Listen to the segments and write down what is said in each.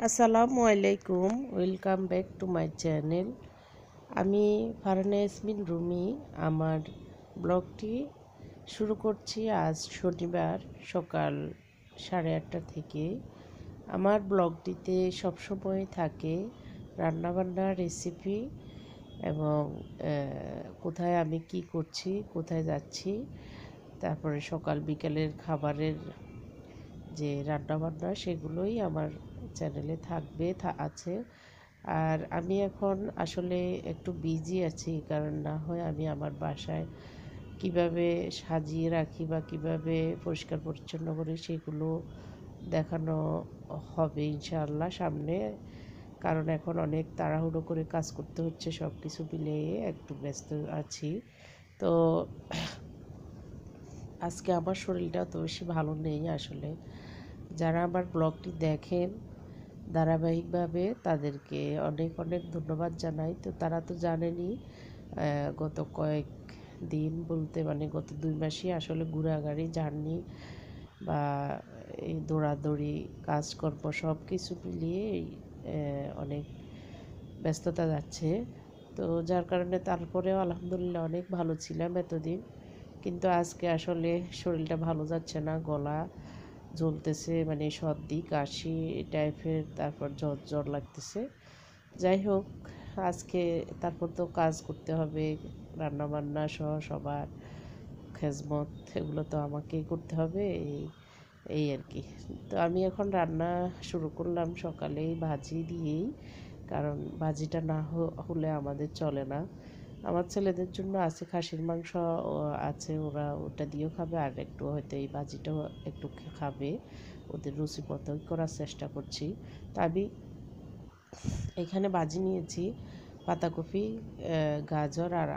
আসসালামু আলাইকুম, welcome back to my channel. আমি ফারহানা ইয়াসমিন রুমি আমার ব্লগটি শুরু করছি আজ শনিবার সকাল 8:30 থেকে। আমার ব্লগটিতে সবসময় থাকে রান্নাবান্না রেসিপি এবং কোথায় আমি কি করছি, কোথায় যাচ্ছি, তারপরে সকাল বিকেলের খাবারের যে রান্নাবান্না সেগুলোই আমার চ্যানেলে থাকবে আছে। আর আমি এখন আসলে একটু বিজি আছি, কারণ না হয় আমি আমার বাসায় কিভাবে সাজিয়ে রাখি বা কিভাবে পরিষ্কার পরিচ্ছন্ন করি সেগুলো দেখানো হবে ইনশাআল্লাহ সামনে। কারণ এখন অনেক তাড়াহুড়ো করে কাজ করতে হচ্ছে, সব কিছু মিলিয়ে একটু ব্যস্ত আছি। তো আজকে আমার শরীরটা অত বেশি ভালো নেই আসলে। যারা আমার ব্লগটি দেখেন ধারাবাহিকভাবে তাদেরকে অনেক অনেক ধন্যবাদ জানাই। তো তারা তো জানেনই, গত কয়েক দিন বলতে মানে গত 2 মাসই আসলে ঘোরাঘুরি জার্নি বা এই দৌড়াদৌড়ি কাজকর্ম সব কিছু মিলিয়ে অনেক ব্যস্ততা যাচ্ছে। তো যার কারণে তারপরেও আলহামদুলিল্লাহ অনেক ভালো ছিলাম এতদিন, কিন্তু আজকে আসলে শরীরটা ভালো যাচ্ছে না, গলা জ্বলতেছে, মানে সর্দি কাশি টাইপের, তারপর জ্বর জ্বর লাগতেছে। যাই হোক, আজকে তারপর তো কাজ করতে হবে, রান্নাবান্না সহ সবার খেজমত এগুলো তো আমাকেই করতে হবে, এই আর কি। তো আমি এখন রান্না শুরু করলাম সকালেই ভাজি দিয়েই, কারণ ভাজিটা না হলে আমাদের চলে না। আমার ছেলেদের জন্য আছে খাসির মাংস আছে, ওরা ওটা দিয়েও খাবে, আর একটু হয়তো এই ভাজিটাও একটু খাবে, ওদের রুচি মতোই করার চেষ্টা করছি। তা আমি এখানে ভাজি নিয়েছি পাতাকপি, গাজর আর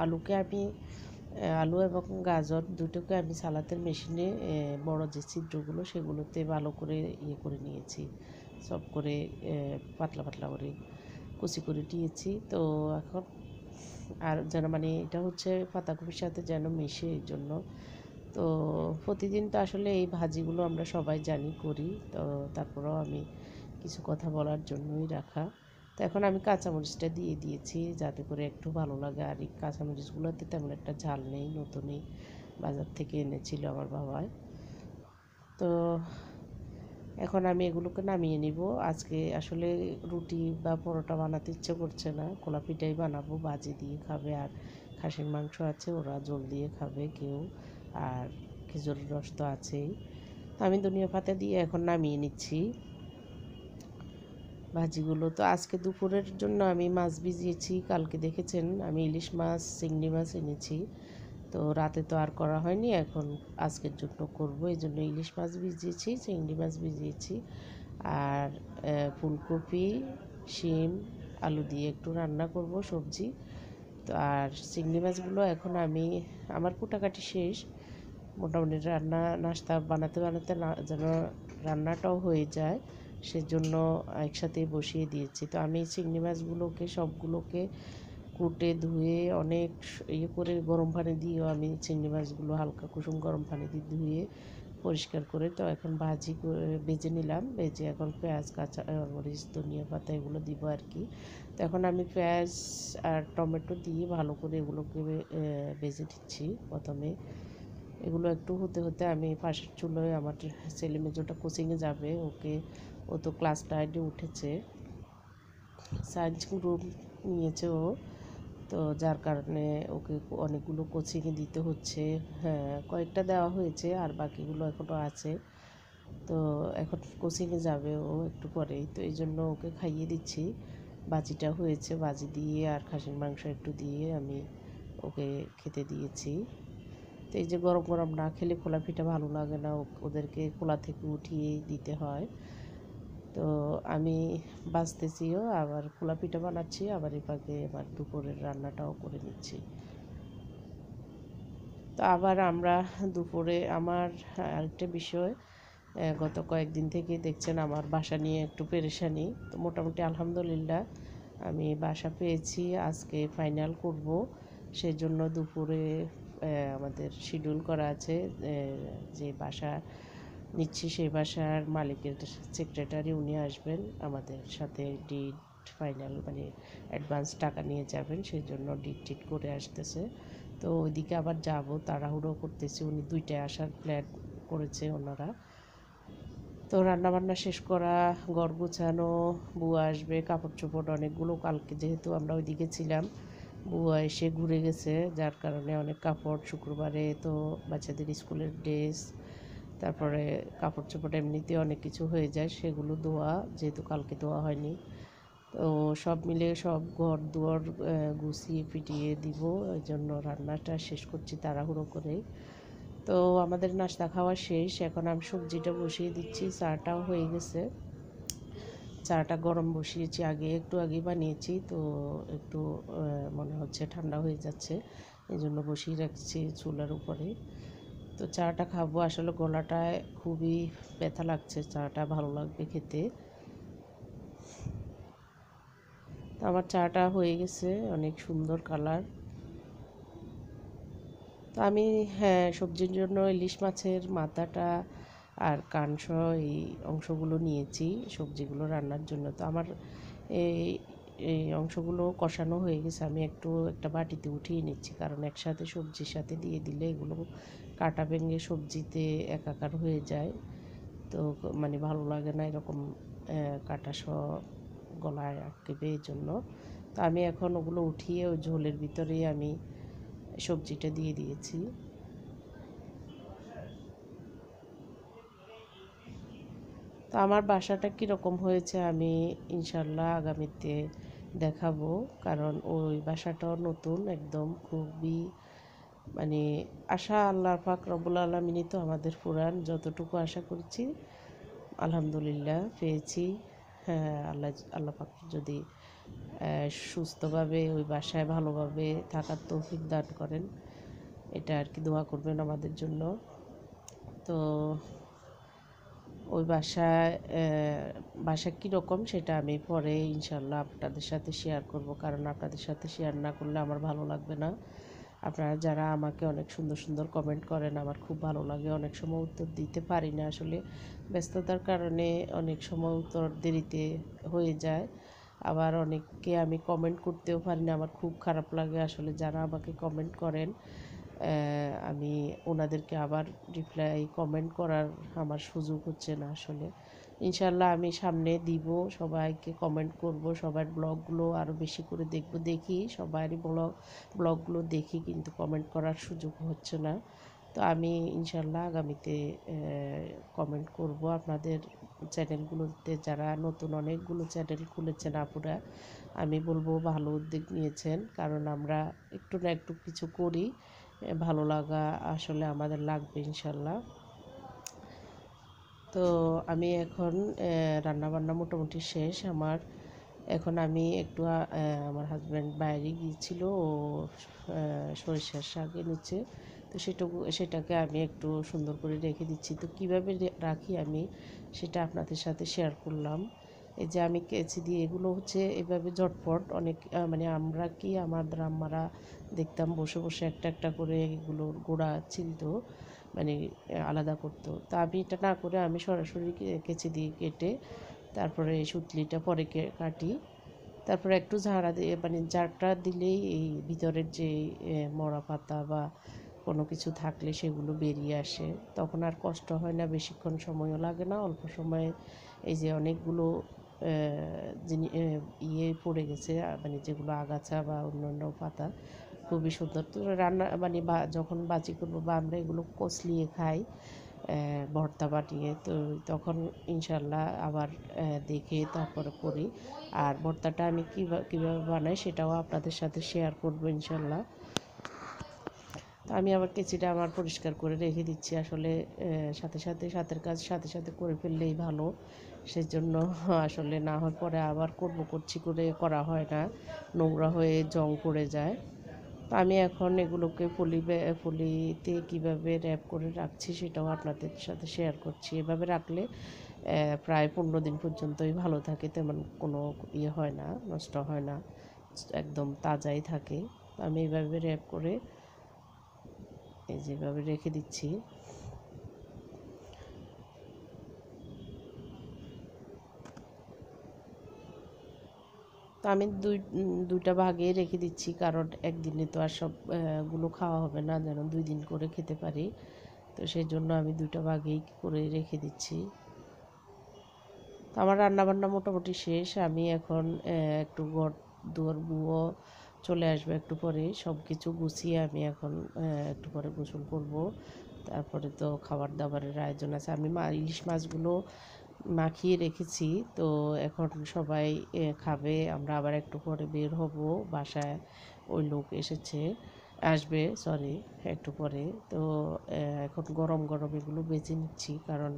আলুকে আমি আলু এবং গাজর দুটোকে আমি সালাতের মেশিনে বড় যে ছিদ্রগুলো সেগুলোতে ভালো করে ইয়ে করে নিয়েছি, সব করে পাতলা পাতলা করে কুচি করে নিয়েছি। তো এখন আর যেন মানে এটা হচ্ছে পাতাকপির সাথে যেন মিশে, এই জন্য। তো প্রতিদিন তো আসলে এই ভাজিগুলো আমরা সবাই জানি করি, তো তারপরেও আমি কিছু কথা বলার জন্যই রাখা। তো এখন আমি কাঁচামরিচটা দিয়ে দিয়েছি যাতে করে একটু ভালো লাগে। আর এই কাঁচামরিচগুলোতে তেমন একটা ঝাল নেই, নতুনই বাজার থেকে এনেছিল আমার বাবাই। তো এখন আমি এগুলোকে নামিয়ে নিব। আজকে আসলে রুটি বা পরোটা বানাতে ইচ্ছে করছে না, খোলা পিঠাই বানাবো, ভাজি দিয়ে খাবে, আর খাসির মাংস আছে, ওরা জল দিয়ে খাবে কেউ, আর খেজুরের রস তো আছেই। তো আমি ধনিয়া পাতা দিয়ে এখন নামিয়ে নিচ্ছি ভাজিগুলো। তো আজকে দুপুরের জন্য আমি মাছ ভিজিয়েছি, কালকে দেখেছেন আমি ইলিশ মাছ চিংড়ি মাছ এনেছি। তো রাতে তো আর করা হয়নি, এখন আজকের জন্য করব, এই জন্য ইলিশ মাছ ভিজিয়েছি, চিংড়ি মাছ ভিজিয়েছি, আর ফুলকপি শিম আলু দিয়ে একটু রান্না করব সবজি। তো আর চিংড়ি মাছগুলো এখন আমি আমার কুটাকাটি শেষ, মোটামুটি রান্না নাস্তা বানাতে বানাতে না যেন রান্নাটাও হয়ে যায়, সেজন্য একসাথেই বসিয়ে দিয়েছি। তো আমি চিংড়ি মাছগুলোকে সবগুলোকে কুটে ধুয়ে অনেক ইয়ে করে গরম পানি দিয়েও আমি চিংড়ি মাছগুলো হালকা কুসুম গরম পানি দিয়ে ধুয়ে পরিষ্কার করে তো এখন ভাজি করে ভেজে নিলাম। ভেজে এখন পেঁয়াজ কাঁচা মরিচ ধনিয়া পাতা এগুলো দিব আর কি। তো এখন আমি পেঁয়াজ আর টমেটো দিয়ে ভালো করে এগুলোকে ভেজে দিচ্ছি প্রথমে। এগুলো একটু হতে হতে আমি পাশের চুলোয় আমার ছেলে মেজোটা কোচিংয়ে যাবে, ও তো ক্লাস 9-এ উঠেছে, সায়েন্স গ্রুপ নিয়েছে ও। তো যার কারণে ওকে অনেকগুলো কোচিংয়ে দিতে হচ্ছে। হ্যাঁ, কয়েকটা দেওয়া হয়েছে আর বাকিগুলো এখনও আছে। তো এখন কোচিংয়ে যাবে ও একটু পরেই, তো এই জন্য ওকে খাইয়ে দিচ্ছি। বাজিটা হয়েছে, বাজি দিয়ে আর খাসির মাংস একটু দিয়ে আমি ওকে খেতে দিয়েছি। তো এই যে গরম গরম না খেলে খোলা পিঠা ভালো লাগে না, ওদেরকে খোলা থেকে উঠিয়েই দিতে হয়। তো আমি বাজতেছিও, আবার খোলা পিঠা বানাচ্ছি, আবার এই ফাঁকে আবার দুপুরের রান্নাটাও করে নিচ্ছি। তো আবার আমরা দুপুরে আমার আরেকটা বিষয়, গত কয়েকদিন থেকে দেখছেন আমার বাসা নিয়ে একটু পেরেশানি। তো মোটামুটি আলহামদুলিল্লাহ আমি বাসা পেয়েছি, আজকে ফাইনাল করব, সেজন্য দুপুরে আমাদের শিডিউল করা আছে যে বাসা নিচ্ছি। সেই বাসার মালিকের সেক্রেটারি উনি আসবেন আমাদের সাথে ডিড ফাইনাল মানে অ্যাডভান্স টাকা নিয়ে যাবেন, সেই জন্য ডিড টিট করে আসতেছে। তো ওইদিকে আবার যাব, তাড়াহুড়ো করতেছি। উনি 2টায় আসার প্ল্যান করেছে ওনারা। তো রান্নাবান্না শেষ করা, ঘর গুছানো, বুয়া আসবে, কাপড় চোপড় অনেকগুলো, কালকে যেহেতু আমরা ওইদিকে ছিলাম বুয়া এসে ঘুরে গেছে, যার কারণে অনেক কাপড়, শুক্রবারে তো বাচ্চাদের স্কুলের ড্রেস, তারপরে কাপড় চোপড় এমনিতে অনেক কিছু হয়ে যায়, সেগুলো ধোয়া, যেহেতু কালকে ধোয়া হয়নি। তো সব মিলে সব ঘর দুয়ার গুছিয়ে ফিটিয়ে দিব, এই জন্য রান্নাটা শেষ করছি তাড়াহুড়ো করে। তো আমাদের নাস্তা খাওয়া শেষ, এখন আমি সবজিটা বসিয়ে দিচ্ছি। চাটাও হয়ে গেছে, চাটা গরম বসিয়েছি, একটু আগে বানিয়েছি, তো একটু মনে হচ্ছে ঠান্ডা হয়ে যাচ্ছে, এই জন্য বসিয়ে রাখছি চুলার উপরে। তো চাটা খাবো, আসলে গলাটায় খুবই ব্যথা লাগছে, চাটা ভালো লাগবে খেতে। তো আমার চাটা হয়ে গেছে, অনেক সুন্দর কালার। তো আমি, হ্যাঁ, সবজির জন্য ইলিশ মাছের মাথাটা আর কানসহ এই অংশগুলো নিয়েছি সবজিগুলো রান্নার জন্য। তো আমার এই এই অংশগুলো কষানো হয়ে গেছে, আমি একটা বাটিতে উঠিয়ে নিচ্ছি, কারণ একসাথে সবজির সাথে দিয়ে দিলে এগুলো কাটা ভেঙে সবজিতে একাকার হয়ে যায়, তো মানে ভালো লাগে না এরকম কাটা সহ গলায় আটকেবে, এই জন্য। তো আমি এখন ওগুলো উঠিয়ে ওই ঝোলের ভিতরেই আমি সবজিটা দিয়ে দিয়েছি। তো আমার বাসাটা কীরকম হয়েছে আমি ইনশাল্লাহ আগামীতে দেখাবো, কারণ ওই বাসাটাও নতুন একদম, খুবই মানে আশা আল্লাহ পাক রব্বুল আলামিনই তো আমাদের পুরাণ, যতটুকু আশা করছি আলহামদুলিল্লাহ পেয়েছি। হ্যাঁ, আল্লাহ পাক যদি সুস্থভাবে ওই বাসায় ভালোভাবে থাকার তৌফিক দান করেন, এটা আর কি দোয়া করবেন আমাদের জন্য। তো ওই বাসা কীরকম সেটা আমি পরে ইনশাল্লাহ আপনাদের সাথে শেয়ার করব, কারণ আপনাদের সাথে শেয়ার না করলে আমার ভালো লাগবে না। আপনারা যারা আমাকে অনেক সুন্দর সুন্দর কমেন্ট করেন, আমার খুব ভালো লাগে। অনেক সময় উত্তর দিতে পারি না, আসলে ব্যস্ততার কারণে অনেক সময় উত্তর দেরিতে হয়ে যায়। আবার অনেককে আমি কমেন্ট করতেও পারি না, আমার খুব খারাপ লাগে। আসলে যারা আমাকে কমেন্ট করেন, আমি ওনাদেরকে আবার রিপ্লাই কমেন্ট করার আমার সুযোগ হচ্ছে না আসলে। ইনশাল্লাহ আমি সামনে দিব, সবাইকে কমেন্ট করব, সবার ব্লগগুলো আরও বেশি করে দেখি সবারই ব্লগগুলো দেখি, কিন্তু কমেন্ট করার সুযোগ হচ্ছে না। তো আমি ইনশাল্লাহ আগামীতে কমেন্ট করব আপনাদের চ্যানেলগুলোতে। যারা নতুন অনেকগুলো চ্যানেল খুলেছেন আপুরা, আমি বলবো ভালো উদ্যোগ নিয়েছেন, কারণ আমরা একটু না একটু কিছু করি, ভালো লাগা আসলে আমাদের লাগবে ইনশাল্লাহ। তো আমি এখন রান্নাবান্না মোটামুটি শেষ আমার। এখন আমি একটু আমার হাজব্যান্ড বাইরে গিয়েছিল, ও সরিষার শাক এনেছে, তো সেটাকে আমি একটু সুন্দর করে রেখে দিচ্ছি। তো কীভাবে রাখি আমি সেটা আপনাদের সাথে শেয়ার করলাম। এই যে আমি কেচি দিয়ে, এগুলো হচ্ছে এভাবে ঝটপট অনেক মানে আমাদের আম্মারা দেখতাম বসে বসে একটা একটা করে এগুলোর গোড়া ছিলতো, মানে আলাদা করতো। তা আমি এটা না করে আমি সরাসরি কেচি দিয়ে কেটে তারপরে সুতলিটা পরে কাটি, তারপরে একটু ঝাড়া দিয়ে মানে ঝাড়টা দিলেই এই ভিতরের যে মরা পাতা বা কোনো কিছু থাকলে সেগুলো বেরিয়ে আসে, তখন আর কষ্ট হয় না, বেশিক্ষণ সময়ও লাগে না, অল্প সময়ে এই যে অনেকগুলো পড়ে গেছে, মানে যেগুলো আগাছা বা অন্যান্য পাতা, খুবই সুন্দর। তো রান্না মানে যখন বাজি করবো বা আমরা এগুলো কচলিয়ে খাই ভর্তা বানিয়ে, তো তখন ইনশাল্লাহ আবার দেখে তারপরে করি। আর ভর্তাটা আমি কীভাবে বানাই সেটাও আপনাদের সাথে শেয়ার করবো ইনশাল্লাহ। তো আমি আবার কেচিটা আমার পরিষ্কার করে রেখে দিচ্ছি, আসলে সাথে সাথে করে ফেললেই ভালো, সেজন্য আসলে না হয় পরে আবার করছি করে করা হয় না, নোংরা হয়ে জং পড়ে যায়। তো আমি এখন এগুলোকে ফলিতে কীভাবে র্যাপ করে রাখছি সেটাও আপনাদের সাথে শেয়ার করছি। এভাবে রাখলে প্রায় 15 দিন পর্যন্তই ভালো থাকে, তেমন কোনো হয় না, নষ্ট হয় না, একদম তাজাই থাকে। তো আমি এইভাবে র্যাপ করে যেভাবে রেখে দিচ্ছি। তো আমি দুইটা ভাগে রেখে দিচ্ছি, কারণ একদিনে তো আর সব গুলো খাওয়া হবে না, যেন 2 দিন করে খেতে পারি। তো সেই জন্য আমি দুইটা ভাগেই করে রেখে দিচ্ছি। তো আমার রান্নাবান্না মোটামুটি শেষ। আমি এখন একটু ঘর দুয়ার বুয়ো চলে আসবে একটু পরে, সব কিছু গুছিয়ে আমি এখন একটু পরে গোসল করব। তারপরে তো খাবার দাবারের আয়োজন আছে। আমি ইলিশ মাছগুলো মাখিয়ে রেখেছি, তো এখন সবাই খাবে। আমরা আবার একটু পরে বের হব, বাসায় ওই লোক আসবে, সরি, একটু পরে। তো এখন গরম গরম এগুলো বেছে নিচ্ছি, কারণ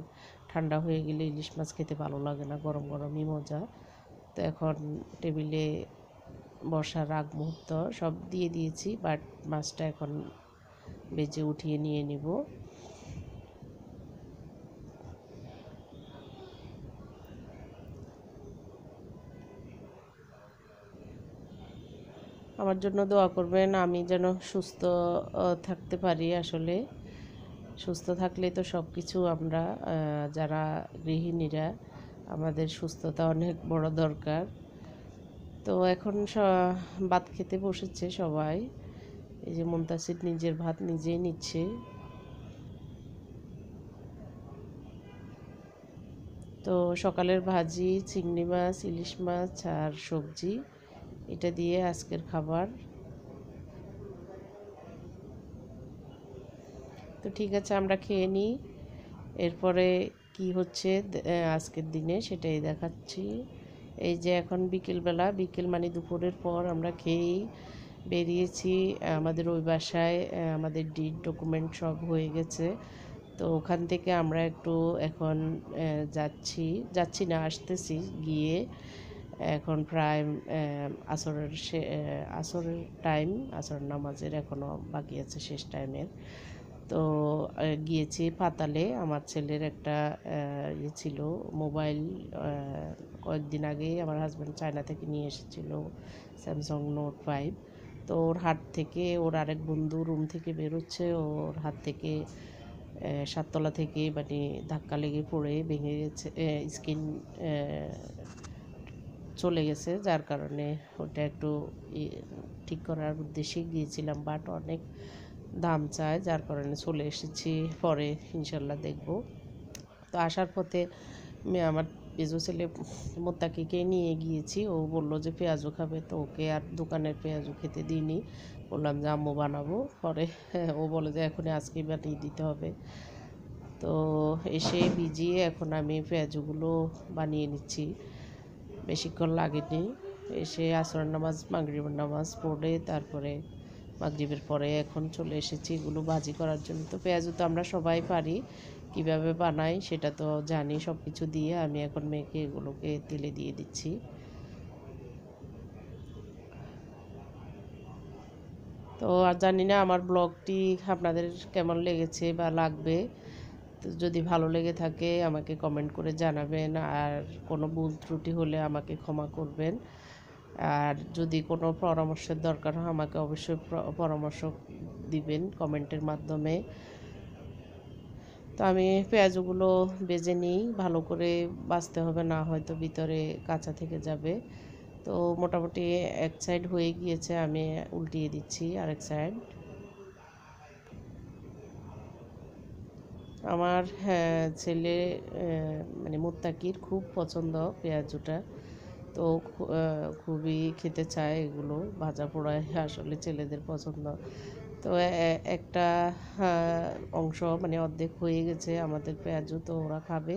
ঠান্ডা হয়ে গেলে ইলিশ মাছ খেতে ভালো লাগে না, গরম গরমই মজা। তো এখন টেবিলে বসার আগ মুহূর্ত সব দিয়ে দিয়েছি, বাট মাছটা এখন বেজে উঠিয়ে নিয়ে নিব। আমার জন্য দোয়া করবেন, আমি যেন সুস্থ থাকতে পারি। আসলে সুস্থ থাকলেই তো সব কিছু আমরা যারা গৃহিণীরা, আমাদের সুস্থতা অনেক বড় দরকার। তো এখন ভাত খেতে বসেছে সবাই। এই যে মুনতাসির নিজের ভাত নিজেই নিচ্ছে। তো সকালের ভাজি চিংড়ি মাছ, ইলিশ মাছ আর সবজি, এটা দিয়ে আজকের খাবার। তো ঠিক আছে, আমরা খেয়ে নিই, এরপরে কি হচ্ছে আজকের দিনে সেটাই দেখাচ্ছি। এই যে এখন বিকেল মানে দুপুরের পর আমরা খেয়েই বেরিয়েছি। আমাদের ওই বাসায় আমাদের ডিড ডকুমেন্ট সব হয়ে গেছে। তো ওখান থেকে আমরা একটু এখন যাচ্ছি না, আসতেছি। গিয়ে এখন প্রায় আসরের টাইম, আসর নামাজের এখনও বাকি আছে, শেষ টাইমের। তো গিয়েছি পাতালে। আমার ছেলের একটা ইয়ে ছিল, মোবাইল। কয়েকদিন আগেই আমার হাজব্যান্ড চায়না থেকে নিয়ে এসেছিল, স্যামসাং নোট 5। তো ওর হাত থেকে, ওর আরেক বন্ধু রুম থেকে বেরোচ্ছে, ওর হাত থেকে 7 তলা থেকে মানে ধাক্কা লেগে পড়ে ভেঙে গেছে, স্কিন চলে গেছে, যার কারণে ওটা একটু ঠিক করার উদ্দেশ্যে গিয়েছিলাম, বাট অনেক দাম চায়, যার কারণে চলে এসেছি। পরে ইনশাল্লাহ দেখব। তো আসার পথে আমার পেঁজু ছেলে মোত্তাকিকে নিয়ে গিয়েছি। ও বলল যে পেঁয়াজু খাবে, তো ওকে আর দোকানের পেঁয়াজু খেতে দিইনি, বললাম যে আম্মু বানাবো। পরে ও বলে যে এখনই আজকেই বানিয়ে দিতে হবে। তো এসে ভিজিয়ে এখন আমি পেঁয়াজুগুলো বানিয়ে নিচ্ছি, বেশিক্ষণ লাগেনি। এসে আসরের নামাজ মাগরিবের নামাজ পড়ে তারপরে মাগরিবের পরে এখন চলে এসেছি এগুলো ভাজি করার জন্য। তো পেঁয়াজু তো আমরা সবাই পারি, কিভাবে বানাই সেটা তো জানি। সব কিছু দিয়ে আমি এখন মেখে এগুলোকে তেলে দিয়ে দিচ্ছি। তো আর জানি না আমার ব্লগটি আপনাদের কেমন লেগেছে বা লাগবে। তো যদি ভালো লেগে থাকে আমাকে কমেন্ট করে জানাবেন, আর কোনো ভুল ত্রুটি হলে আমাকে ক্ষমা করবেন। আর যদি কোনো পরামর্শের দরকার হয় আমাকে অবশ্যই পরামর্শ দিবেন কমেন্টের মাধ্যমে। তো আমি পেঁয়াজগুলো ভেজে নিই, ভালো করে ভাজতে হবে, না হয়তো ভিতরে কাঁচা থেকে যাবে। তো মোটামুটি এক সাইড হয়ে গিয়েছে, আমি উল্টিয়ে দিচ্ছি আরেক সাইড। আমার ছেলে মানে মুত্তাকির খুব পছন্দ পেঁয়াজুটা। তো খুবই খেতে চায় এগুলো, ভাজা পোড়ায় আসলে ছেলেদের পছন্দ। তো একটা অংশ মানে অর্ধেক হয়ে গেছে আমাদের পেঁয়াজু, তো ওরা খাবে।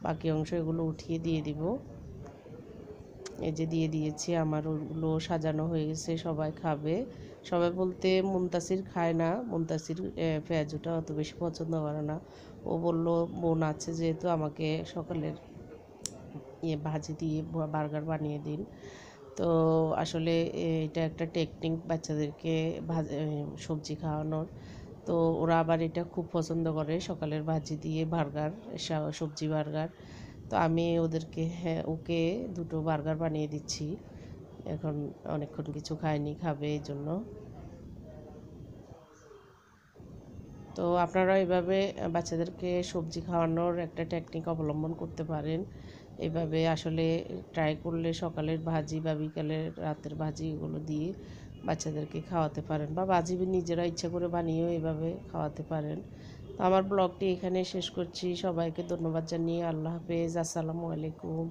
বাকি অংশ এগুলো উঠিয়ে দিয়ে দিব। এই যে দিয়ে দিয়েছি, আমার ওগুলো সাজানো হয়ে গেছে, সবাই খাবে। সবাই বলতে মুনতাসির খায় না, মুনতাসির পেঁয়াজুটা অত বেশি পছন্দ করে না। ও বলল বোন আছে যেহেতু আমাকে সকালের ভাজি দিয়ে বার্গার বানিয়ে দিন। তো আসলে এটা একটা টেকনিক বাচ্চাদেরকে সবজি খাওয়ানোর। তো ওরা আবার এটা খুব পছন্দ করে, সকালের ভাজি দিয়ে বার্গার, সবজি বার্গার। তো আমি ওকে 2টো বার্গার বানিয়ে দিচ্ছি। এখন অনেকক্ষণ কিছু খায়নি, খাবে এই জন্য। তো আপনারা এভাবে বাচ্চাদেরকে সবজি খাওয়ানোর একটা টেকনিক অবলম্বন করতে পারেন। এভাবে আসলে ট্রাই করলে সকালের ভাজি বা বিকালের রাতের ভাজি এগুলো দিয়ে বাচ্চাদেরকে খাওয়াতে পারেন, বা ভাজি নিজেরা ইচ্ছা করে বানিয়েও এভাবে খাওয়াতে পারেন। তো আমার ব্লগটি এখানে শেষ করছি। সবাইকে ধন্যবাদ জানিয়ে আল্লাহ হাফেজ, আসসালামু আলাইকুম।